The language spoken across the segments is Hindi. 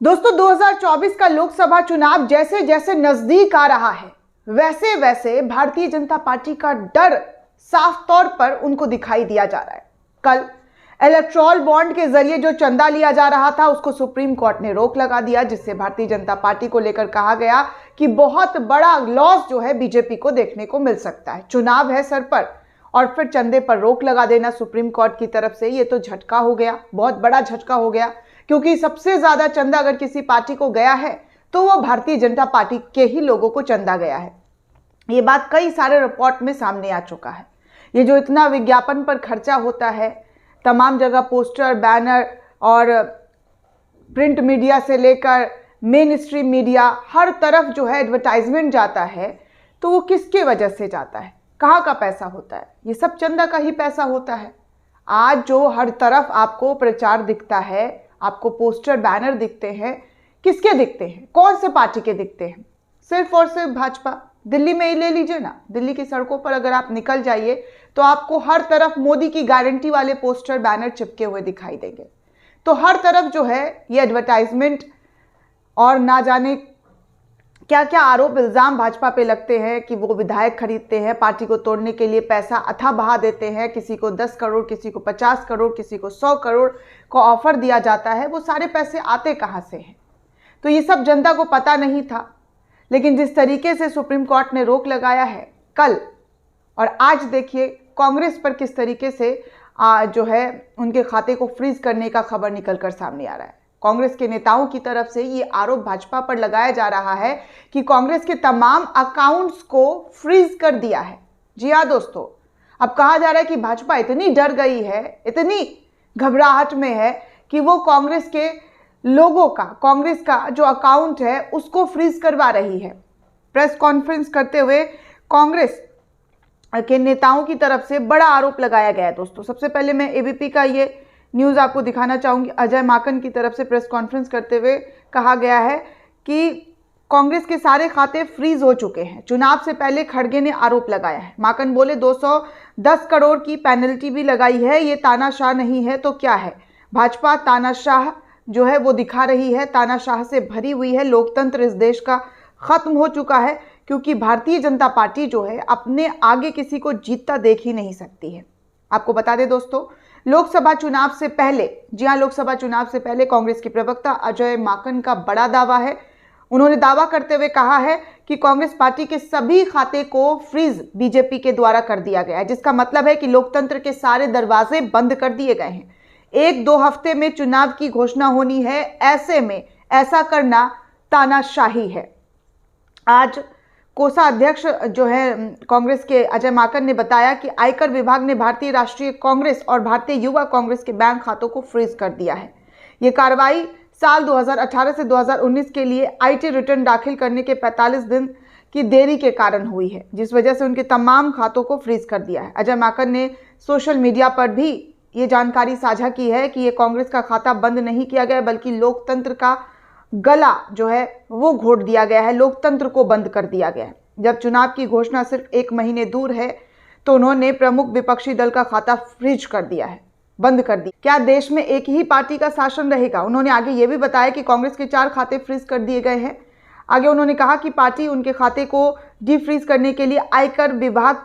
दोस्तों 2024 का लोकसभा चुनाव जैसे जैसे नजदीक आ रहा है वैसे वैसे भारतीय जनता पार्टी का डर साफ तौर पर उनको दिखाई दिया जा रहा है। कल इलेक्टोरल बॉन्ड के जरिए जो चंदा लिया जा रहा था उसको सुप्रीम कोर्ट ने रोक लगा दिया, जिससे भारतीय जनता पार्टी को लेकर कहा गया कि बहुत बड़ा लॉस जो है बीजेपी को देखने को मिल सकता है। चुनाव है सर पर और फिर चंदे पर रोक लगा देना सुप्रीम कोर्ट की तरफ से, ये तो झटका हो गया, बहुत बड़ा झटका हो गया, क्योंकि सबसे ज्यादा चंदा अगर किसी पार्टी को गया है तो वो भारतीय जनता पार्टी के ही लोगों को चंदा गया है। ये बात कई सारे रिपोर्ट में सामने आ चुका है। ये जो इतना विज्ञापन पर खर्चा होता है, तमाम जगह पोस्टर, बैनर और प्रिंट मीडिया से लेकर मेन स्ट्रीम मीडिया, हर तरफ जो है एडवर्टाइजमेंट जाता है, तो वो किसके वजह से जाता है, कहाँ का पैसा होता है? ये सब चंदा का ही पैसा होता है। आज जो हर तरफ आपको प्रचार दिखता है, आपको पोस्टर बैनर दिखते हैं, किसके दिखते हैं, कौन से पार्टी के दिखते हैं? सिर्फ और सिर्फ भाजपा। दिल्ली में ही ले लीजिए ना, दिल्ली की सड़कों पर अगर आप निकल जाइए तो आपको हर तरफ मोदी की गारंटी वाले पोस्टर बैनर चिपके हुए दिखाई देंगे। तो हर तरफ जो है ये एडवर्टाइजमेंट और ना जाने क्या क्या आरोप इल्जाम भाजपा पे लगते हैं कि वो विधायक खरीदते हैं, पार्टी को तोड़ने के लिए पैसा अथा बहा देते हैं, किसी को 10 करोड़, किसी को 50 करोड़, किसी को 100 करोड़ को ऑफर दिया जाता है। वो सारे पैसे आते कहाँ से हैं? तो ये सब जनता को पता नहीं था, लेकिन जिस तरीके से सुप्रीम कोर्ट ने रोक लगाया है कल और आज, देखिए कांग्रेस पर किस तरीके से जो है उनके खाते को फ्रीज करने का खबर निकलकर सामने आ रहा है। कांग्रेस के नेताओं की तरफ से ये आरोप भाजपा पर लगाया जा रहा है कि कांग्रेस के तमाम अकाउंट्स को फ्रीज कर दिया है। जी हाँ दोस्तों, अब कहा जा रहा है कि भाजपा इतनी डर गई है, इतनी घबराहट में है कि वो कांग्रेस के लोगों का, कांग्रेस का जो अकाउंट है उसको फ्रीज करवा रही है। प्रेस कॉन्फ्रेंस करते हुए कांग्रेस के नेताओं की तरफ से बड़ा आरोप लगाया गया है। दोस्तों सबसे पहले मैं एबीपी का ये न्यूज़ आपको दिखाना चाहूँगी। अजय माकन की तरफ से प्रेस कॉन्फ्रेंस करते हुए कहा गया है कि कांग्रेस के सारे खाते फ्रीज हो चुके हैं। चुनाव से पहले खड़गे ने आरोप लगाया है। माकन बोले 210 करोड़ की पेनल्टी भी लगाई है, ये तानाशाह नहीं है तो क्या है? भाजपा तानाशाह जो है वो दिखा रही है, तानाशाह से भरी हुई है। लोकतंत्र इस देश का खत्म हो चुका है, क्योंकि भारतीय जनता पार्टी जो है अपने आगे किसी को जीतता देख ही नहीं सकती है। आपको बता दें दोस्तों, लोकसभा चुनाव से पहले, जी हाँ, लोकसभा चुनाव से पहले कांग्रेस के प्रवक्ता अजय माकन का बड़ा दावा है। उन्होंने दावा करते हुए कहा है कि कांग्रेस पार्टी के सभी खाते को फ्रीज बीजेपी के द्वारा कर दिया गया है, जिसका मतलब है कि लोकतंत्र के सारे दरवाजे बंद कर दिए गए हैं। 1-2 हफ्ते में चुनाव की घोषणा होनी है, ऐसे में ऐसा करना तानाशाही है। आज कोषाध्यक्ष जो है कांग्रेस के अजय माकन ने बताया कि आयकर विभाग ने भारतीय राष्ट्रीय कांग्रेस और भारतीय युवा कांग्रेस के बैंक खातों को फ्रीज कर दिया है। ये कार्रवाई साल 2018 से 2019 के लिए आईटी रिटर्न दाखिल करने के 45 दिन की देरी के कारण हुई है, जिस वजह से उनके तमाम खातों को फ्रीज कर दिया है। अजय माकन ने सोशल मीडिया पर भी ये जानकारी साझा की है कि ये कांग्रेस का खाता बंद नहीं किया गया, बल्कि लोकतंत्र का गला जो है वो घोट दिया गया है, लोकतंत्र को बंद कर दिया गया है। जब चुनाव की घोषणा सिर्फ 1 महीने दूर है तो उन्होंने प्रमुख विपक्षी दल का खाता फ्रीज कर दिया है, बंद कर दिया। क्या देश में एक ही पार्टी का शासन रहेगा? उन्होंने आगे ये भी बताया कि कांग्रेस के 4 खाते फ्रीज कर दिए गए हैं। आगे उन्होंने कहा कि पार्टी उनके खाते को डीफ्रीज करने के लिए आयकर विभाग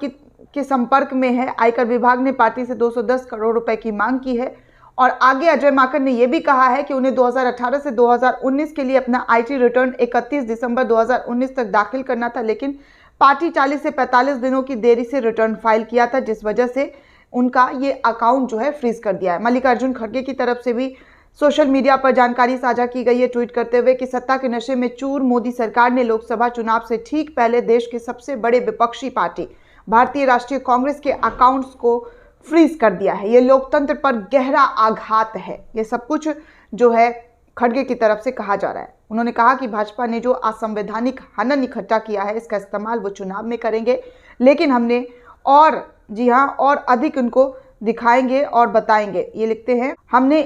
के संपर्क में है। आयकर विभाग ने पार्टी से 210 करोड़ रुपए की मांग की है। और आगे अजय माकन ने यह भी कहा है कि उन्हें 2018 से 2019 के लिए अपना आईटी रिटर्न 31 दिसंबर 2019 तक दाखिल करना था, लेकिन पार्टी 40 से 45 दिनों की देरी से रिटर्न फाइल किया था, जिस वजह से उनका ये अकाउंट जो है फ्रीज कर दिया है। मल्लिकार्जुन खड़गे की तरफ से भी सोशल मीडिया पर जानकारी साझा की गई है, ट्वीट करते हुए कि सत्ता के नशे में चूर मोदी सरकार ने लोकसभा चुनाव से ठीक पहले देश के सबसे बड़े विपक्षी पार्टी भारतीय राष्ट्रीय कांग्रेस के अकाउंट्स को फ्रीज कर दिया है। ये लोकतंत्र पर गहरा आघात है। ये सब कुछ जो है खड़गे की तरफ से कहा जा रहा है। उन्होंने कहा कि भाजपा ने जो असंवैधानिक हनन इकट्ठा किया है, इसका इस्तेमाल वो चुनाव में करेंगे, लेकिन हमने और, जी हाँ, और अधिक उनको दिखाएंगे और बताएंगे। ये लिखते हैं, हमने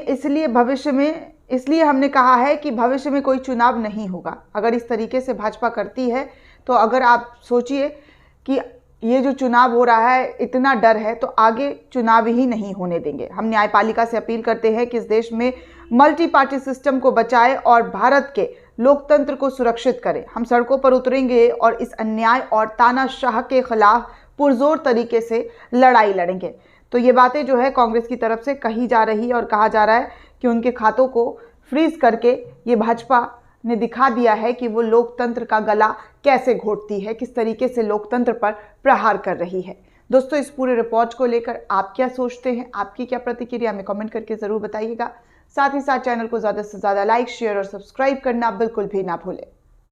इसलिए हमने कहा है कि भविष्य में कोई चुनाव नहीं होगा। अगर इस तरीके से भाजपा करती है तो अगर आप सोचिए कि ये जो चुनाव हो रहा है, इतना डर है तो आगे चुनाव ही नहीं होने देंगे। हम न्यायपालिका से अपील करते हैं कि इस देश में मल्टी पार्टी सिस्टम को बचाए और भारत के लोकतंत्र को सुरक्षित करें। हम सड़कों पर उतरेंगे और इस अन्याय और तानाशाह के खिलाफ पुरजोर तरीके से लड़ाई लड़ेंगे। तो ये बातें जो है कांग्रेस की तरफ से कही जा रही है और कहा जा रहा है कि उनके खातों को फ्रीज करके ये भाजपा ने दिखा दिया है कि वो लोकतंत्र का गला कैसे घोटती है, किस तरीके से लोकतंत्र पर प्रहार कर रही है। दोस्तों, इस पूरे रिपोर्ट को लेकर आप क्या सोचते हैं, आपकी क्या प्रतिक्रिया, हमें कमेंट करके जरूर बताइएगा। साथ ही साथ चैनल को ज़्यादा से ज़्यादा लाइक, शेयर और सब्सक्राइब करना बिल्कुल भी ना भूलें।